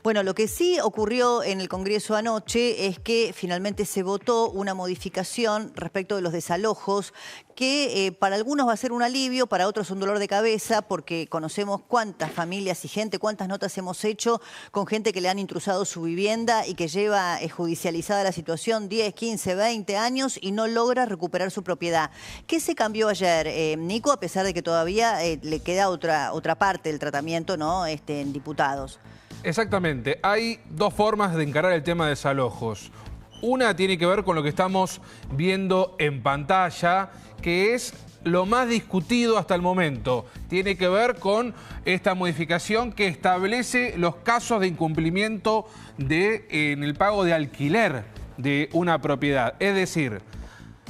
Bueno, lo que sí ocurrió en el Congreso anoche es que finalmente se votó una modificación respecto de los desalojos que para algunos va a ser un alivio, para otros un dolor de cabeza, porque conocemos cuántas familias y gente, cuántas notas hemos hecho con gente que le han intrusado su vivienda y que lleva judicializada la situación 10, 15, 20 años y no logra recuperar su propiedad. ¿Qué se cambió ayer, Nico, a pesar de que todavía le queda otra parte del tratamiento, ¿no? En diputados? Exactamente. Hay dos formas de encarar el tema de desalojos. Una tiene que ver con lo que estamos viendo en pantalla, que es lo más discutido hasta el momento. Tiene que ver con esta modificación que establece los casos de incumplimiento en el pago de alquiler de una propiedad. Es decir,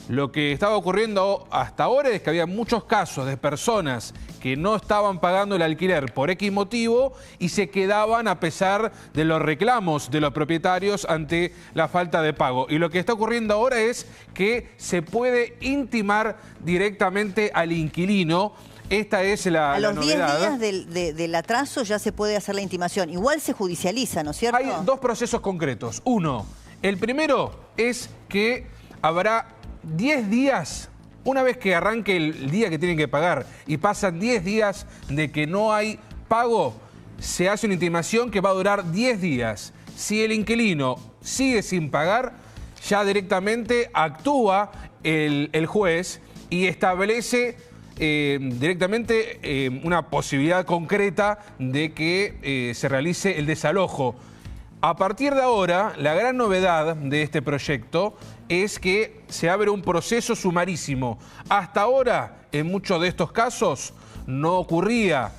lo que estaba ocurriendo hasta ahora es que había muchos casos de personas que no estaban pagando el alquiler por X motivo y se quedaban a pesar de los reclamos de los propietarios ante la falta de pago. Y lo que está ocurriendo ahora es que se puede intimar directamente al inquilino. Esta es la novedad. A los 10 días del atraso ya se puede hacer la intimación. Igual se judicializa, ¿no es cierto? Hay dos procesos concretos. Uno, el primero es que habrá 10 días, una vez que arranque el día que tienen que pagar y pasan 10 días de que no hay pago, se hace una intimación que va a durar 10 días. Si el inquilino sigue sin pagar, ya directamente actúa el juez y establece directamente una posibilidad concreta de que se realice el desalojo. A partir de ahora, la gran novedad de este proyecto es que se abre un proceso sumarísimo. Hasta ahora, en muchos de estos casos, no ocurría.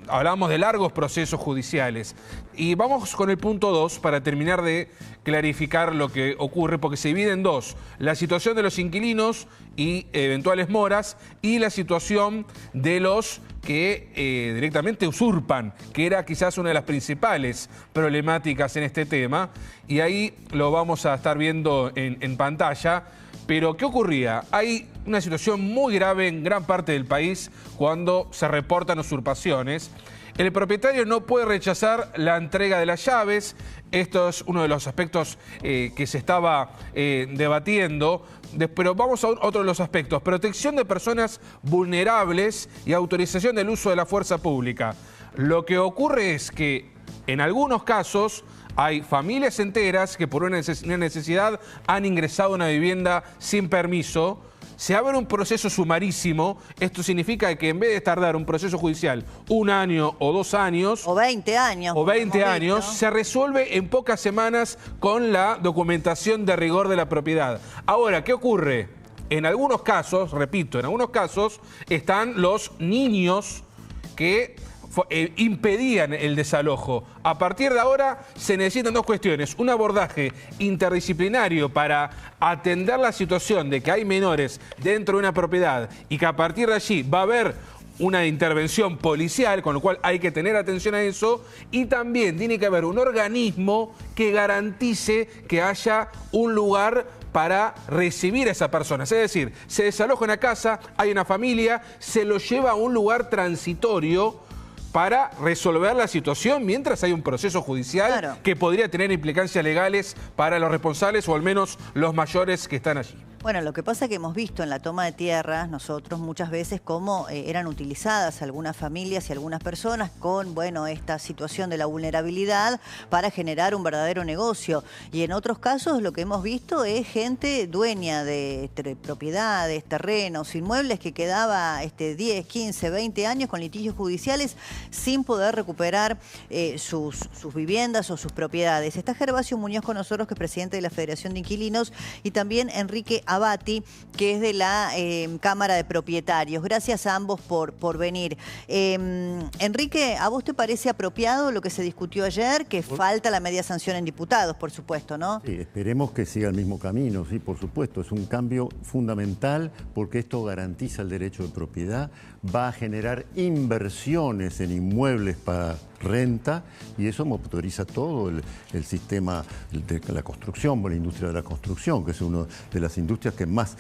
Hablamos de largos procesos judiciales. Y vamos con el punto 2 para terminar de clarificar lo que ocurre, porque se divide en dos: la situación de los inquilinos y eventuales moras y la situación de los que directamente usurpan, que era quizás una de las principales problemáticas en este tema, y ahí lo vamos a estar viendo en pantalla. Pero, ¿qué ocurría? Hay una situación muy grave en gran parte del país cuando se reportan usurpaciones. El propietario no puede rechazar la entrega de las llaves. Esto es uno de los aspectos que se estaba debatiendo. Pero vamos a otro de los aspectos: protección de personas vulnerables y autorización del uso de la fuerza pública. Lo que ocurre es que en algunos casos hay familias enteras que por una necesidad han ingresado a una vivienda sin permiso. Se abre un proceso sumarísimo. Esto significa que en vez de tardar un proceso judicial 1 año o 2 años... O 20 años. O 20 años, se resuelve en pocas semanas con la documentación de rigor de la propiedad. Ahora, ¿qué ocurre? En algunos casos, repito, en algunos casos están los niños que impedían el desalojo. A partir de ahora se necesitan dos cuestiones: un abordaje interdisciplinario para atender la situación de que hay menores dentro de una propiedad y que a partir de allí va a haber una intervención policial, con lo cual hay que tener atención a eso, y también tiene que haber un organismo que garantice que haya un lugar para recibir a esas personas. Es decir, se desaloja una casa, hay una familia, se lo lleva a un lugar transitorio para resolver la situación mientras hay un proceso judicial que podría tener implicancias legales para los responsables o al menos los mayores que están allí. Bueno, lo que pasa es que hemos visto en la toma de tierras nosotros muchas veces cómo eran utilizadas algunas familias y algunas personas con, bueno, esta situación de la vulnerabilidad para generar un verdadero negocio. Y en otros casos lo que hemos visto es gente dueña de propiedades, terrenos, inmuebles que quedaba 10, 15, 20 años con litigios judiciales sin poder recuperar sus viviendas o sus propiedades. Está Gervasio Muñoz con nosotros, que es presidente de la Federación de Inquilinos, y también Enrique Abati, que es de la Cámara de Propietarios. Gracias a ambos por venir. Enrique, ¿a vos te parece apropiado lo que se discutió ayer? Que falta la media sanción en diputados, por supuesto, ¿no? Sí, esperemos que siga el mismo camino, sí, por supuesto. Es un cambio fundamental porque esto garantiza el derecho de propiedad, va a generar inversiones en inmuebles para renta y eso motoriza todo el sistema de la construcción, la industria de la construcción, que es una de las industrias que más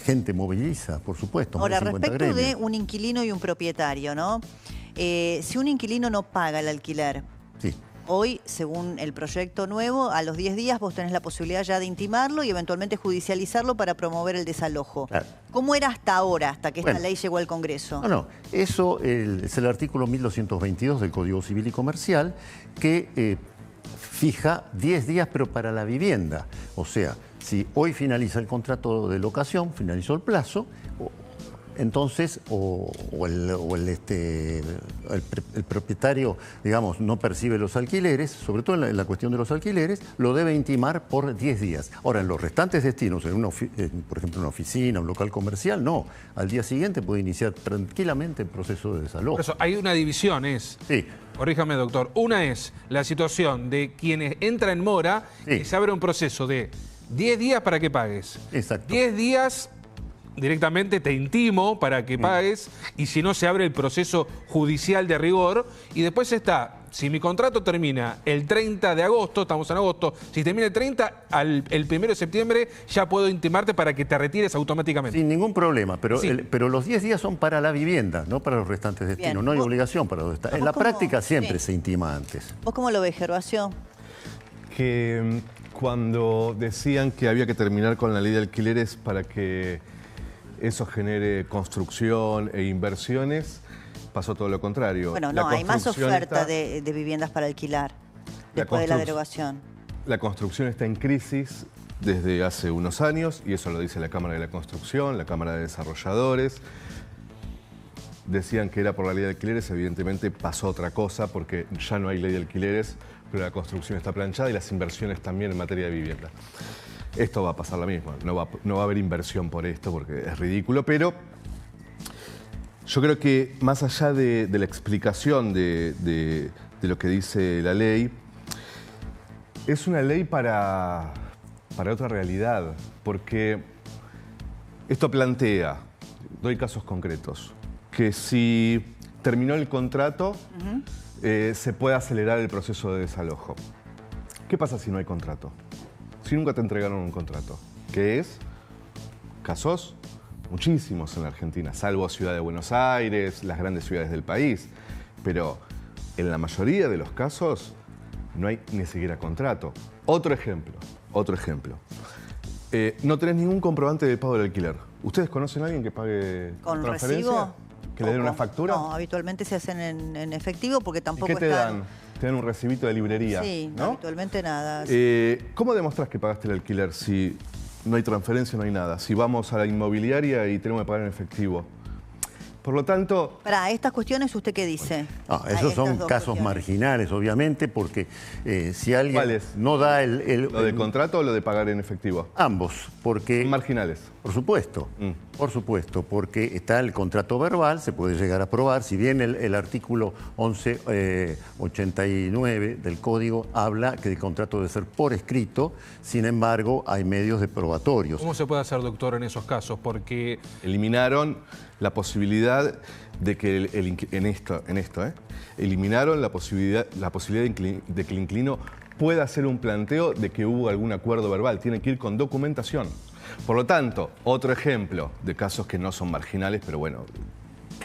gente moviliza, por supuesto. Ahora, respecto de un inquilino y un propietario, ¿no? Si un inquilino no paga el alquiler, Sí. Hoy, según el proyecto nuevo, a los 10 días vos tenés la posibilidad ya de intimarlo y eventualmente judicializarlo para promover el desalojo. Claro. ¿Cómo era hasta ahora, hasta que esta Bueno. ley llegó al Congreso? No, eso es el artículo 1222 del Código Civil y Comercial que fija 10 días, pero para la vivienda. O sea, si hoy finaliza el contrato de locación, finalizó el plazo, entonces, el propietario, digamos, no percibe los alquileres, sobre todo en la cuestión de los alquileres, lo debe intimar por 10 días. Ahora, en los restantes destinos, por ejemplo, una oficina, un local comercial, no. Al día siguiente puede iniciar tranquilamente el proceso de desalojo. Por eso hay una división, Sí. Corríjame, doctor. Una es la situación de quienes entran en mora Sí. y se abre un proceso de 10 días para que pagues. Exacto. 10 días directamente te intimo para que pagues y si no se abre el proceso judicial de rigor. Y después está, si mi contrato termina el 30 de agosto, estamos en agosto, si termina el 30, el 1 de septiembre ya puedo intimarte para que te retires automáticamente. Sin ningún problema, pero, Sí. pero los 10 días son para la vivienda, no para los restantes destinos. Bien. No hay ¿Vos- obligación para los destinos. En ¿Vos la cómo? práctica siempre Sí. se intima antes. ¿Vos cómo lo ves, Gervasio? Que cuando decían que había que terminar con la ley de alquileres para que eso genere construcción e inversiones, pasó todo lo contrario. Bueno, La no, hay más construcción oferta está- de viviendas para alquilar después de la construc- derogación. La construcción está en crisis desde hace unos años, y eso lo dice la Cámara de la Construcción, la Cámara de Desarrolladores. Decían que era por la ley de alquileres, evidentemente pasó otra cosa, porque ya no hay ley de alquileres, pero la construcción está planchada y las inversiones también en materia de vivienda. Esto va a pasar lo mismo, no va a haber inversión por esto, porque es ridículo, pero yo creo que más allá de la explicación de lo que dice la ley, es una ley para otra realidad, porque esto plantea, doy casos concretos, que si terminó el contrato, se puede acelerar el proceso de desalojo. ¿Qué pasa si no hay contrato? Si nunca te entregaron un contrato, que es casos muchísimos en la Argentina, salvo Ciudad de Buenos Aires, las grandes ciudades del país, pero en la mayoría de los casos no hay ni siquiera contrato. Otro ejemplo. No tenés ningún comprobante de pago del alquiler. ¿Ustedes conocen a alguien que pague ¿Con transferencia? recibo? ¿Que le den una Poco. factura? No, habitualmente se hacen en efectivo porque ¿Y tampoco qué te están... dan? Te dan un recibito de librería, Sí, ¿no? habitualmente nada. ¿Cómo demostrás que pagaste el alquiler si no hay transferencia, no hay nada? Si vamos a la inmobiliaria y tenemos que pagar en efectivo. Por lo tanto, Para estas cuestiones, ¿usted qué dice? Ah, A esos estas son dos casos cuestiones. marginales, obviamente, porque si alguien ¿Cuáles? no da ¿lo del contrato o lo de pagar en efectivo? ambos, porque Son marginales. por supuesto, porque está el contrato verbal, se puede llegar a probar, si bien el artículo 1189 del Código habla que el contrato debe ser por escrito, sin embargo, hay medios de probatorios. ¿Cómo se puede hacer, doctor, en esos casos? Porque Eliminaron la posibilidad de que eliminaron la posibilidad de que el inquilino pueda hacer un planteo de que hubo algún acuerdo verbal. Tiene que ir con documentación. Por lo tanto, otro ejemplo de casos que no son marginales, pero bueno,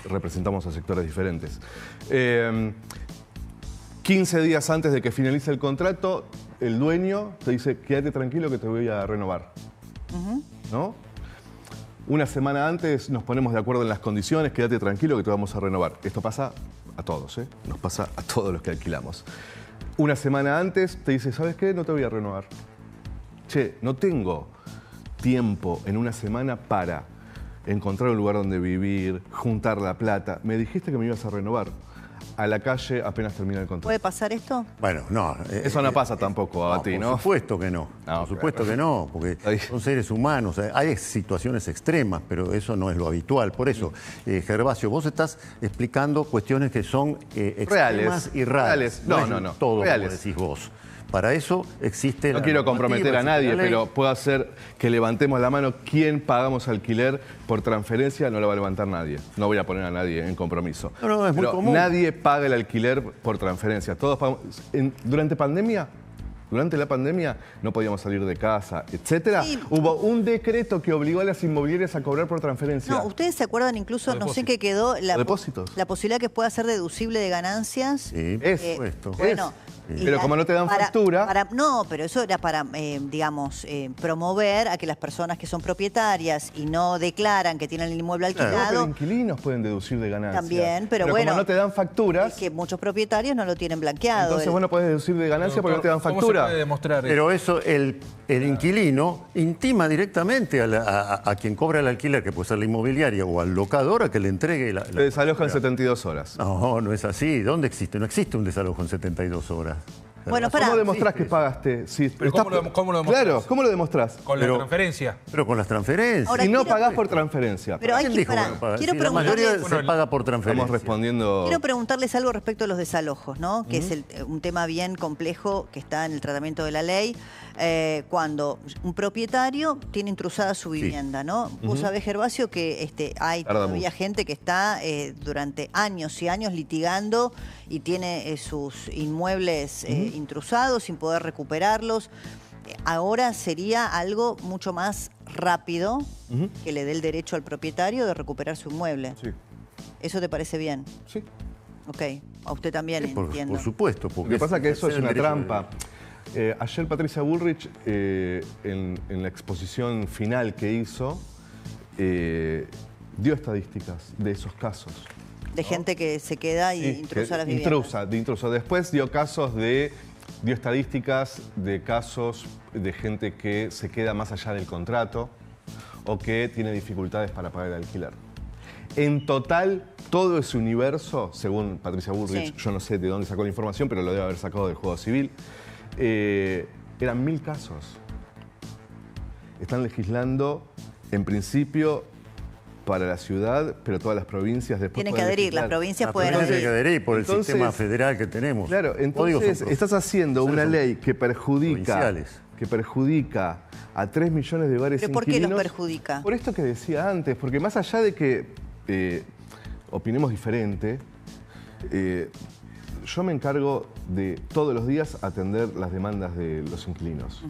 representamos a sectores diferentes. 15 días antes de que finalice el contrato, el dueño te dice, quédate tranquilo que te voy a renovar. ¿No? Una semana antes nos ponemos de acuerdo en las condiciones, quédate tranquilo que te vamos a renovar. Esto pasa a todos, ¿eh? Nos pasa a todos los que alquilamos. Una semana antes te dice, ¿sabes qué? No te voy a renovar. Che, no tengo tiempo en una semana para encontrar un lugar donde vivir, juntar la plata. Me dijiste que me ibas a renovar. A la calle apenas termina el contrato. ¿Puede pasar esto? Bueno, no. Eso no pasa tampoco, Abati, ¿no? Por supuesto que no. No, Por supuesto claro. que no, porque Ahí. son seres humanos. Hay situaciones extremas, pero eso no es lo habitual. Por eso, Gervasio, vos estás explicando cuestiones que son extremas Reales. y raras. Reales. No, es no. Todo Reales. como decís vos. Para eso existe No la quiero normativa, comprometer a existe nadie, la ley. pero puedo hacer que levantemos la mano. ¿Quién pagamos alquiler por transferencia? No lo va a levantar nadie. No voy a poner a nadie en compromiso. No, es muy Pero común. nadie paga el alquiler por transferencia. Todos pagamos. Durante pandemia, Durante la pandemia no podíamos salir de casa, etcétera. Sí. Hubo un decreto que obligó a las inmobiliarias a cobrar por transferencia. No, ¿ustedes se acuerdan incluso, Los no sé depósitos. qué quedó, Los depósitos. la posibilidad que pueda ser deducible de ganancias? Sí, Es, por supuesto. Bueno, es. y Pero como no te dan factura... no, pero eso era para, digamos, promover a que las personas que son propietarias y no declaran que tienen el inmueble Claro. No, pero alquilado, inquilinos pueden deducir de ganancias. también, pero bueno, como no te dan facturas, es que muchos propietarios no lo tienen blanqueado. entonces vos no podés deducir de ganancias porque no te dan ¿Cómo factura. se puede demostrar eso? Pero eso, el inquilino intima directamente a quien cobra el alquiler, que puede ser la inmobiliaria o al locador, a que le entregue la Te desaloja en 72 horas. No, no es así. ¿Dónde existe? No existe un desalojo en 72 horas. Bueno, ¿Cómo pará. demostrás que pagaste? Si Pero estás- ¿cómo lo demostrás? Claro, ¿cómo lo demostrás? Con pero- la transferencia. Pero con las transferencias. Ahora, Si no quiero- pagás por transferencia. Pero hay ¿Quién que, dijo pará, que no paga? quiero Sí, la mayoría preguntarles, se paga por transferencia. Estamos respondiendo... quiero preguntarles algo respecto a los desalojos, ¿no? Que es un tema bien complejo que está en el tratamiento de la ley. Cuando un propietario tiene intrusada su vivienda, ¿no? Vos sabés, Gervasio, que hay Tarda todavía mucho. gente que está durante años y años litigando y tiene sus inmuebles intrusados sin poder recuperarlos. Ahora sería algo mucho más rápido que le dé el derecho al propietario de recuperar su inmueble. Sí, ¿Eso te parece bien? sí. Ok. A usted también, Por entiendo. supuesto. Lo Porque que pasa es que eso es el una derecho trampa. Ayer Patricia Bullrich, en la exposición final que hizo, dio estadísticas de esos casos. De gente que se queda y Sí, intrusa las que- viviendas. intrusa. Después dio estadísticas de casos de gente que se queda más allá del contrato o que tiene dificultades para pagar el alquiler. En total, todo ese universo, según Patricia Bullrich, Sí. yo no sé de dónde sacó la información, pero lo debe haber sacado del Juego Civil, eran 1000 casos. Están legislando, en principio, para la ciudad, pero todas las provincias después Tienen que pueden adherir, las legislar. provincias La pueden provincia tiene que adherir. adherir por el Entonces- sistema federal que tenemos. Claro, Códigos entonces son estás haciendo una son ley que provinciales. perjudica a 3 millones de hogares ¿Pero por qué los inquilinos. perjudica? Por esto que decía antes, porque más allá de que opinemos diferente, yo me encargo de todos los días atender las demandas de los inquilinos.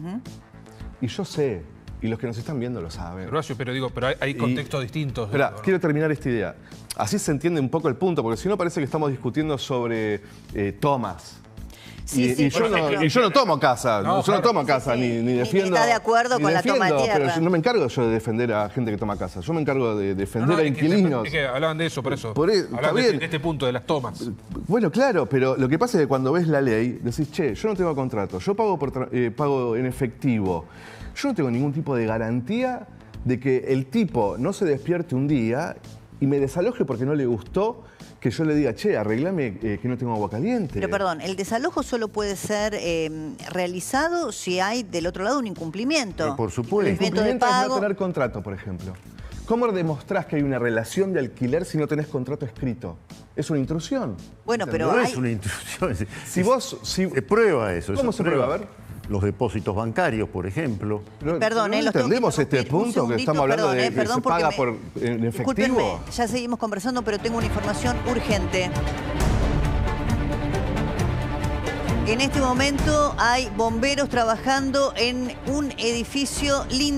Y yo sé, y los que nos están viendo lo saben. Gervasio, pero digo, pero hay contextos distintos. Espera, quiero terminar esta idea. Así se entiende un poco el punto, porque si no parece que estamos discutiendo sobre tomas. Sí, y, sí, y por yo no, ejemplo. y yo no tomo casa, No, yo no claro. tomo casa, Sí, sí. ni Ni defiendo. está de acuerdo ni con la toma de defiendo, tierra. Pero yo no me encargo yo de defender a gente que toma casa, yo me encargo de defender a es que- inquilinos. Es que hablaban de eso, por eso. Está Hablaban bien. de este punto, de las tomas. Bueno, claro, pero lo que pasa es que cuando ves la ley, decís, che, yo no tengo contrato, yo pago, pago en efectivo. Yo no tengo ningún tipo de garantía de que el tipo no se despierte un día y me desaloje porque no le gustó que yo le diga, che, arreglame que no tengo agua caliente. Pero perdón, el desalojo solo puede ser realizado si hay del otro lado un incumplimiento. Pero por supuesto. El Incumplimiento de incumplimiento es pago. no tener contrato, por ejemplo. ¿Cómo demostrás que hay una relación de alquiler si no tenés contrato escrito? Es una intrusión. Bueno, pero No hay... es una intrusión. Si vos... Si, Se prueba eso. ¿Cómo eso se prueba? A ver. Los depósitos bancarios, por ejemplo. Perdón, ¿no los tengo que entendemos este interrumpir un punto que segundito, estamos hablando perdón, de que perdón, se porque paga en efectivo? Discúlpenme, ya seguimos conversando, pero tengo una información urgente. En este momento hay bomberos trabajando en un edificio lindo.